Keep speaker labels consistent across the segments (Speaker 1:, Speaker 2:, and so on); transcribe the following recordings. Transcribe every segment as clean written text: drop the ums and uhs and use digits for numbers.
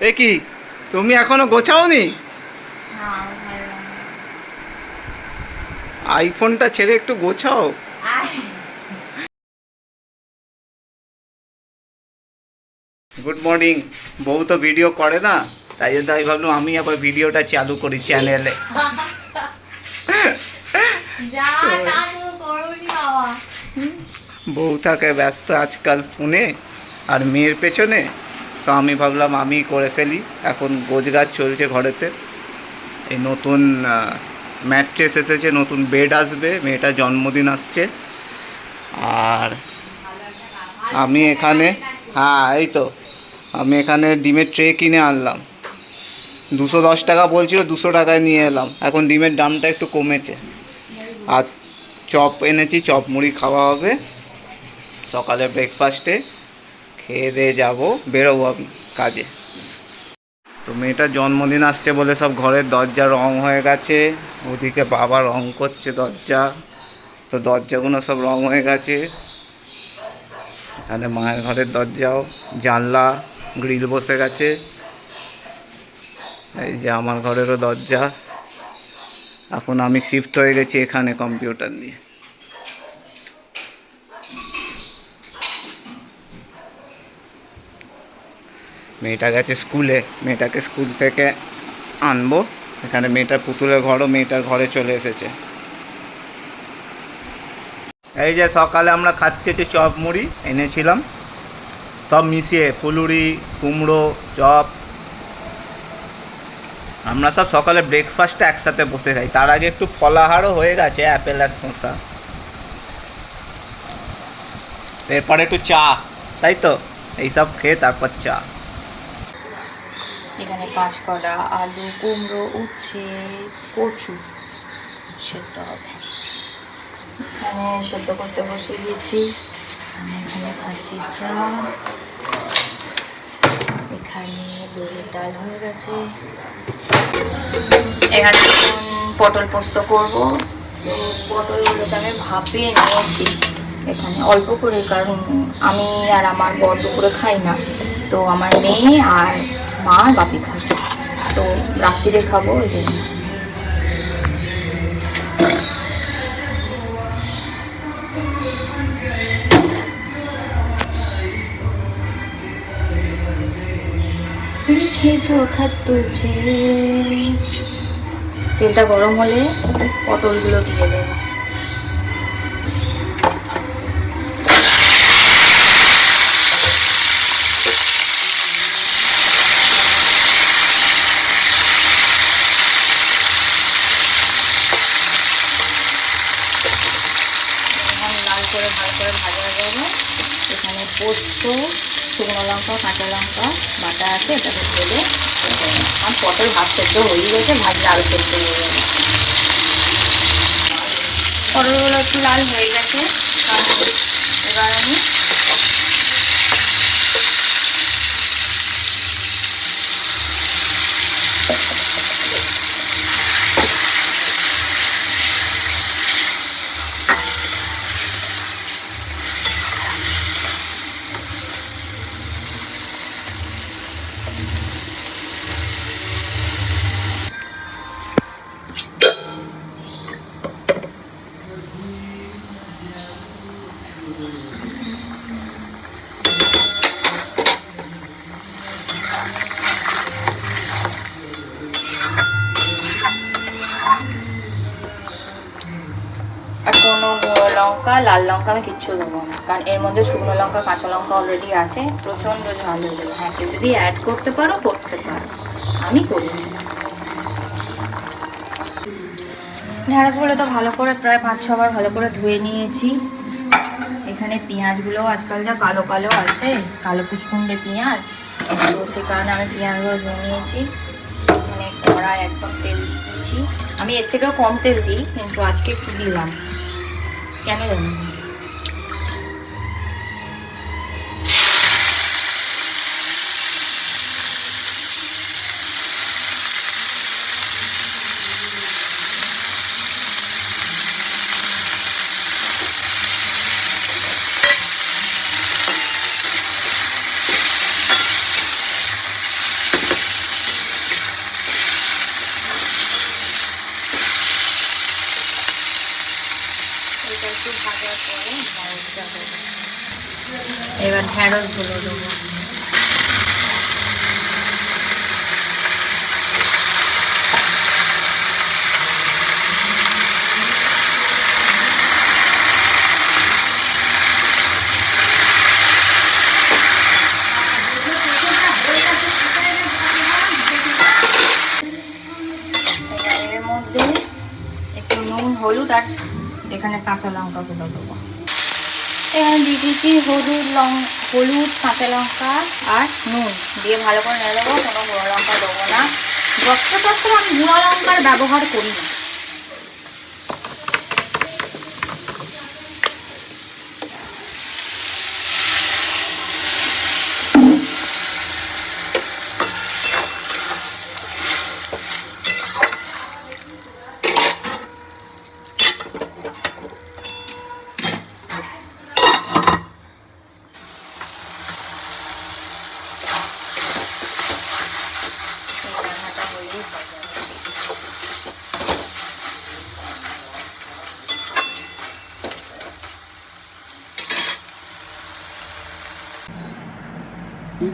Speaker 1: এ কি তুমি এখনো গোছাওনি? আইফোনটা ছেড়ে একটু গোছাও। Good morning. বউ তো ভিডিও করে না, তাই জন্য আমি ভাবলাম আমি আবার ভিডিওটা চালু করি চ্যানেলে। বউ থাকে ব্যস্ত আজকাল ফোনে আর মেয়ের পেছনে, তো আমি ভাবলাম আমি করে ফেলি। এখন গোছগাছ চলছে ঘরেতে। এই নতুন ম্যাট্রেস এসেছে, নতুন বেড আসবে, মেয়েটার জন্মদিন আসছে। আর আমি এখানে, হ্যাঁ এই তো, আমি এখানে ডিমের ট্রে কিনে আনলাম। 210 টাকা বলছিল, 200 টাকায় নিয়ে এলাম। এখন ডিমের দামটা একটু কমেছে। আর চপ এনেছি, চপ মুড়ি খাওয়া হবে সকালে ব্রেকফাস্টে। খেয়ে দিয়ে যাবো, বেরোবো আমি কাজে। তো মেয়েটার জন্মদিন আসছে বলে সব ঘরের দরজা রং হয়ে গেছে। ওদিকে বাবা রং করছে দরজা, তো দরজাগুলো সব রং হয়ে গেছে। এখানে মায়ের ঘরের দরজাও, জানলা গ্রিল বসে গেছে। এই যে আমার ঘরেরও দরজা। এখন আমি শিফট হয়ে গেছি এখানে কম্পিউটার নিয়ে। মেয়েটা গেছে স্কুলে, মেয়েটাকে স্কুল থেকে আনবো। এখানে মেয়েটার পুতুলের ঘরও মেয়েটার ঘরে চলে এসেছে। এই যে সকালে আমরা খাচ্ছি চপ মুড়ি এনেছিলাম, সব মিশিয়ে ফুলুরি, কুমড়ো, চপ। আমরা সব সকালে ব্রেকফাস্টটা একসাথে বসে খাই। তার আগে একটু ফলাহারও হয়ে গেছে, অ্যাপেল আর শসা। এরপরে একটু চা, তাই তো, এইসব খেয়ে তারপর চা।
Speaker 2: এখানে কাঁচকলা, আলু, কুমড়ো, উচ্ছে, কচু সেদ্ধ হবে। এখানে সেদ্ধ করতে বসিয়ে দিয়েছি। আমি এখানে খাচ্ছি চা। এখানে দইয়ের ডাল হয়ে গেছে। এখানে এখন পটল পোস্ত করব। তো পটলগুলোকে আমি ভাপিয়ে নিয়েছি এখানে অল্প করে, কারণ আমি আর আমার বর দুপুরে খাই না। তো আমার মেয়ে আর মা আর বাপি খায়, তো রাত্রিরে খাবো ওই জন্য। লিখেছো খাত তুলছে। তেলটা গরম হলে পটলগুলো দিয়ে দেবো। করে ভালো করে ভাজা হয়ে যাবে। এখানে পোস্ত, শুকনো লঙ্কা, কাঁচা লঙ্কা বাটা আছে, এটাকে ঢেলে আর পটল হাফ সেদ্ধ হয়ে গেছে, ভাজলে আরও সেদ্ধ হয়ে যাবে। পটলগুলো একটু লাল হয়ে গেছে। এবার আমি আর কোনো গুঁড়ো লঙ্কা, লাল লঙ্কা আমি কিচ্ছু দেবো না, কারণ এর মধ্যে শুকনো লঙ্কা, কাঁচা লঙ্কা অলরেডি আছে। প্রচণ্ড ঝাল হয়ে যাবে। হ্যাঁ, কেউ যদি অ্যাড করতে পারো করতে পারো, আমি করি না। ঢেঁড়সগুলো তো ভালো করে প্রায় 5-6 বার ভালো করে ধুয়ে নিয়েছি। এখানে পেঁয়াজগুলোও আজকাল যা কালো কালো আসে, কালো কুচকুন্ডে পেঁয়াজ, তো সে কারণে আমি পেঁয়াজগুলো ধুয়ে নিয়েছি। এখানে কড়ায় 1 কাপ তেল দিয়ে দিয়েছি। আমি এর থেকেও কম তেল দিই, কিন্তু আজকে একটু দিলাম, কেন জানি না। এবার ঢ্যাঁড়সগুলো দেবো। এর মধ্যে একটু নুন, হলুদ আর এখানে কাঁচা লঙ্কা গুঁড়ো দেবো। এখানে দিয়ে দিচ্ছি হলুদ, কাঁচা লঙ্কা আর নুন দিয়ে ভালো করে নেড়ে দেবো। কোনো গুঁড়ো লঙ্কা দেবো না, যতটুকু আমি গুঁড়ো লঙ্কার ব্যবহার করি না।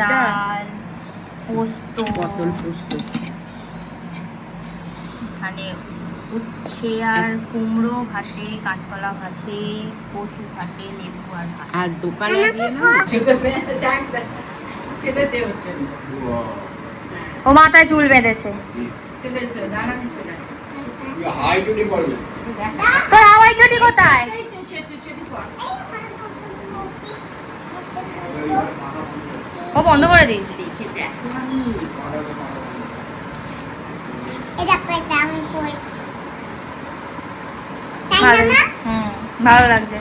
Speaker 2: ডাল, পোস্ত,
Speaker 3: পটল পোস্ত,
Speaker 2: এখানে উচ্ছে আর কুমড়ো ভাতে, কাঁচকলা ভাতে, কচু ভাতে, লেবু আর ভাত।
Speaker 3: আর দোকানে গিয়ে না সেটাতে হচ্ছে
Speaker 2: ও মাথায় চুল বেঁধেছে। তোর হাওয়াই চটি কোথায়? ও বন্ধ করে দিয়েছি। ভালো লাগছে।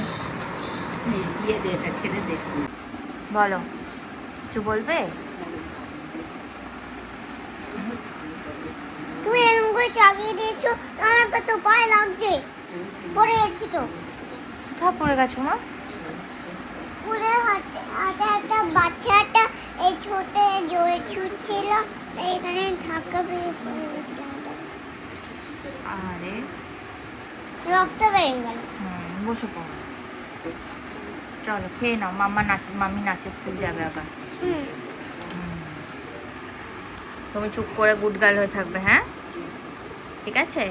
Speaker 2: বলো, কিছু বলবে?
Speaker 4: তুমি এরকম করে চাগিয়ে দিয়েছো, আমার তো পায়ে লাগছে, পড়ে গেছি তো।
Speaker 2: কোথাও পড়ে গেছো মা?
Speaker 4: স্কুলে হাতে হাতে একটা বাচ্চা একটা এই ছোট জোরে ছুটছিল, এখানে ধাক্কা পেয়ে পড়ে গেছিলাম।
Speaker 2: আরে
Speaker 4: রক্ত বেরিয়ে গেল।
Speaker 2: বসে পড়ো। চলো খেয়ে নাও, মাম্মি নাচে স্কুল যাবে আবার। তুমি চুপ করে গুড গার্ল হয়ে থাকবে, হ্যাঁ? ঠিক আছে?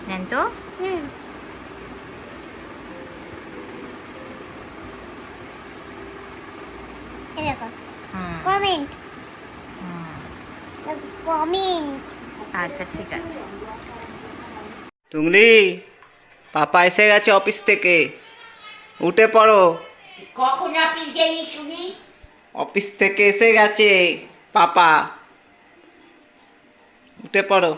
Speaker 2: নেন তো।
Speaker 4: Comment comment.
Speaker 2: আচ্ছা ঠিক আছে।
Speaker 1: টুংলি, পাপা এসে গেছে অফিস থেকে, উঠে পড়ো।
Speaker 3: কখন অফিস গেলি শুনি?
Speaker 1: অফিস থেকে এসে গেছে পাপা, উঠে পড়ো।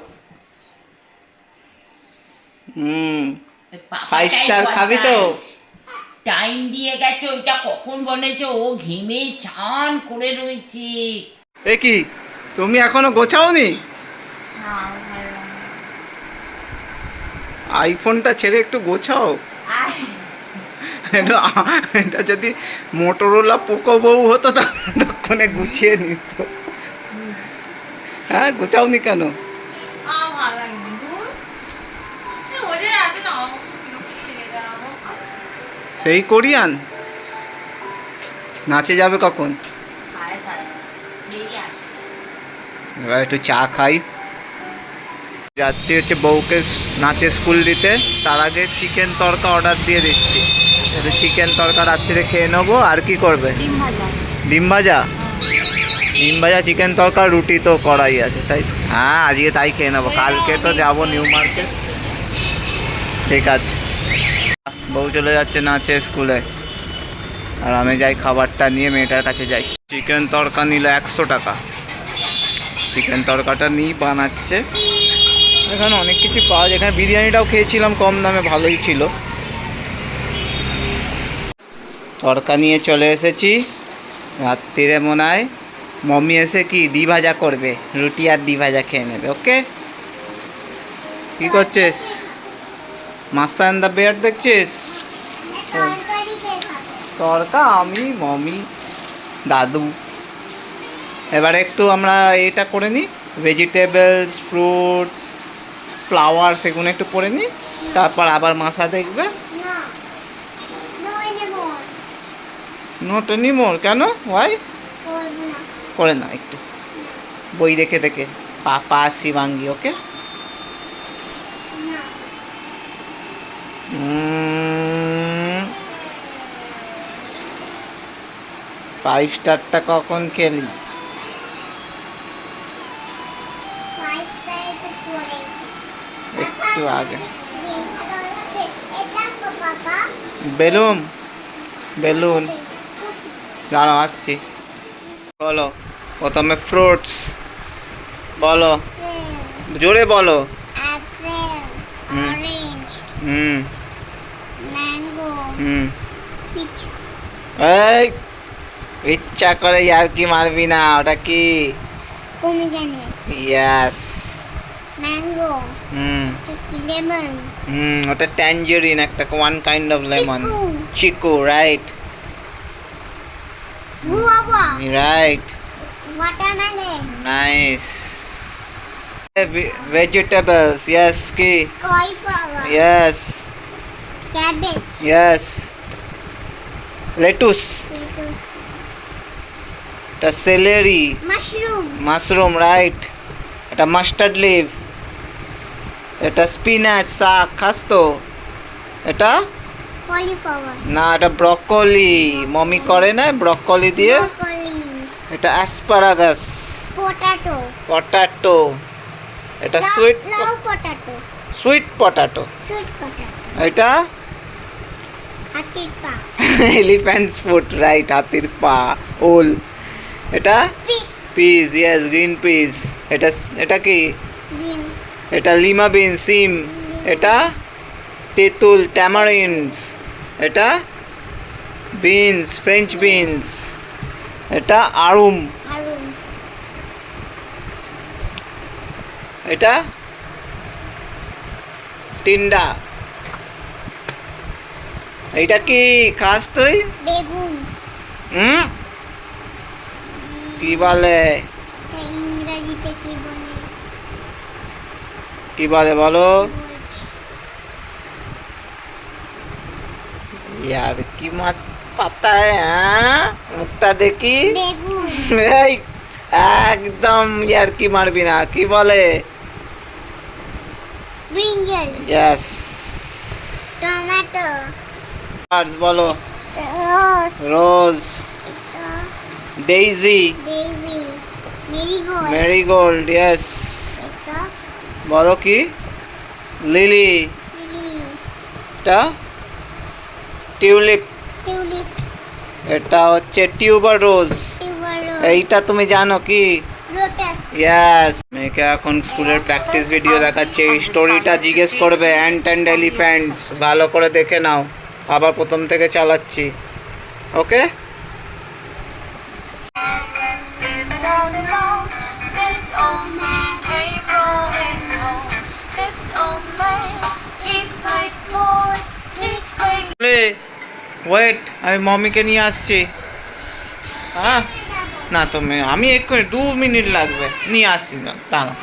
Speaker 1: 5 স্টার খাবি তো?
Speaker 3: টাইম দিয়ে গেছে, ওইটা কখন বলেছে? ও ঘেমে ছান করে রয়েছে।
Speaker 1: এ কি, তুমি এখনো গোছাওনি? আইফোনটা ছেড়ে একটু গোছাও। এটা যদি মোটরোলা পোকো বউ হতো ততক্ষণে গুছিয়ে নিত। হ্যাঁ, গোছাওনি কেন? সেই কোরিয়ান নাচে যাবে কখন? এবার একটু চা খাই। যাচ্ছি হচ্ছে বউকে নাচে স্কুল দিতে, তার আগে চিকেন তড়কা অর্ডার দিয়ে দিচ্ছি। একটু চিকেন তড়কা রাত্রিরে খেয়ে নেবো। আর কি করবে? ডিম ভাজা, ডিম ভাজা, চিকেন তড়কা, রুটি তো করাই আছে, তাই? হ্যাঁ, আজকে তাই খেয়ে নেবো, কালকে তো যাবো নিউ মার্কেট। ঠিক আছে, বউ চলে যাচ্ছে নাচে স্কুলে, আর আমি যাই খাবারটা নিয়ে মেয়েটার কাছে যাই। চিকেন তড়কা নিল 100 টাকা। চিকেন তড়কাটা নিই, বানাচ্ছে। এখানে অনেক কিছু পাওয়া যায়, এখানে বিরিয়ানিটাও খেয়েছিলাম কম দামে, ভালোই ছিল। তড়কা নিয়ে চলে এসেছি। রাত্রিরে মনে হয় মম্মি এসে কি ডি ভাজা করবে, রুটি আর ডি ভাজা খেয়ে নেবে। ওকে, কি করছিস? মাস্টার অ্যান্ড দ্য বেয়ার দেখছিস? তড়কা আমি, মম্মি, দাদু। এবারে একটু আমরা এটা করে নিই, ভেজিটেবলস, ফ্রুটস, ফ্লাওয়ার, সেগুলো একটু করে নিই, তারপর আবার মাসা দেখবে।
Speaker 4: না না anymore.
Speaker 1: নট এনিমোর কেন? ওয়াই?
Speaker 4: করবো না।
Speaker 1: করে না একটু বই দেখে দেখে পাপা শিবাঙ্গি, ওকে?
Speaker 4: না।
Speaker 1: 5 স্টারটা কখন খেলি?
Speaker 4: 5 star একটু পরে।
Speaker 1: একটু আগে।
Speaker 4: দিন ভালো লাগে। এটা তো বাবা।
Speaker 1: বেলুন বেলুন দাঁড়াও আসছি। বলো প্রথমে ফ্রুটস বলো, জোরে বলো।
Speaker 4: Apple,
Speaker 1: Hmm.
Speaker 4: orange,
Speaker 1: হুম
Speaker 4: mango,
Speaker 1: হুম
Speaker 4: peach,
Speaker 1: এই ইচ্ছা করে আর কি মারবি না, ওটা কি?
Speaker 4: pomegranate,
Speaker 1: ইয়াস।
Speaker 4: mango,
Speaker 1: হুম
Speaker 4: lemon,
Speaker 1: ওটা ট্যাঞ্জেরিন, একটা one kind of lemon.
Speaker 4: chiku,
Speaker 1: Chiku, right
Speaker 4: guava,
Speaker 1: right,
Speaker 4: watermelon,
Speaker 1: nice. Vegetables, yes কি?
Speaker 4: cauliflower,
Speaker 1: yes
Speaker 4: cabbage,
Speaker 1: yes. Lettuce,
Speaker 4: lettuce,
Speaker 1: এটা সেলেরি।
Speaker 4: mushroom,
Speaker 1: mushroom, right. এটা মাস্টার্ড লিভ। এটা স্পিনাচ, শাক খাস তো? এটা
Speaker 4: cauliflower,
Speaker 1: না, এটা ব্রকলি, মমি করে না ব্রকলি দিয়ে।
Speaker 4: broccoli,
Speaker 1: এটা অ্যাসপারাগাস,
Speaker 4: potato,
Speaker 1: পটাটো। এটা sweet
Speaker 4: low potato,
Speaker 1: sweet potato.
Speaker 4: sweet potato,
Speaker 1: এটা
Speaker 4: হাতির পা,
Speaker 1: এলিফ্যান্টস ফুট, রাইট, হাতির পা, ওল। এটা
Speaker 4: fish,
Speaker 1: piece, yes, green piece. এটা এটা কি?
Speaker 4: beans,
Speaker 1: এটা লিমা বিন, সিম। এটা তেঁতুল, ট্যামারিন্ডস। এটা বিনস, ফ্রেঞ্চ বিনস। এটা আড়ুম।
Speaker 4: আলু,
Speaker 1: এটা টিন্ডা। এইটা কি খাস তুই?
Speaker 4: বেগুন,
Speaker 1: হুম কি বলে?
Speaker 4: তা ইংরেজিতে কি বলে?
Speaker 1: কি বলে বলো?
Speaker 4: বলছি।
Speaker 1: यार কি মাত পাতা হ্যাঁ, মুখটা দেখি।
Speaker 4: বেগুন,
Speaker 1: এই একদম ইয়ার কি মারবি না, কি বলে?
Speaker 4: Brinjal,
Speaker 1: yes.
Speaker 4: টমেটো,
Speaker 1: আর্স বলো।
Speaker 4: Rose,
Speaker 1: rose, daisy,
Speaker 4: baby, marigold,
Speaker 1: marigold, yes.
Speaker 4: এটা
Speaker 1: বলো কি? লিলি।
Speaker 4: লিলি,
Speaker 1: এটা টিউলিপ।
Speaker 4: টিউলিপ,
Speaker 1: এটা হচ্ছে টিউবার রোজ।
Speaker 4: টিউবারোজ,
Speaker 1: এইটা তুমি জানো কি?
Speaker 4: Lotus,
Speaker 1: yes. মেয়েকে এখন স্কুলের প্র্যাকটিস ভিডিও দেখাচ্ছে, এই স্টোরিটা জিজ্ঞেস করবে অ্যান্ট অ্যান্ড এলিফ্যান্টস, ভালো করে দেখে নাও, আবার প্রথম থেকে চালাচ্ছি, ওকে?
Speaker 5: This old man came rolling home. This old man, he's grateful, he's grateful.
Speaker 1: Wait, আমি মমিকে নিয়ে আসছি। হ্যাঁ না, তুমি আমি এক্ষুনি 2 মিনিট লাগবে, নিয়ে আসছি না, দাঁড়াও।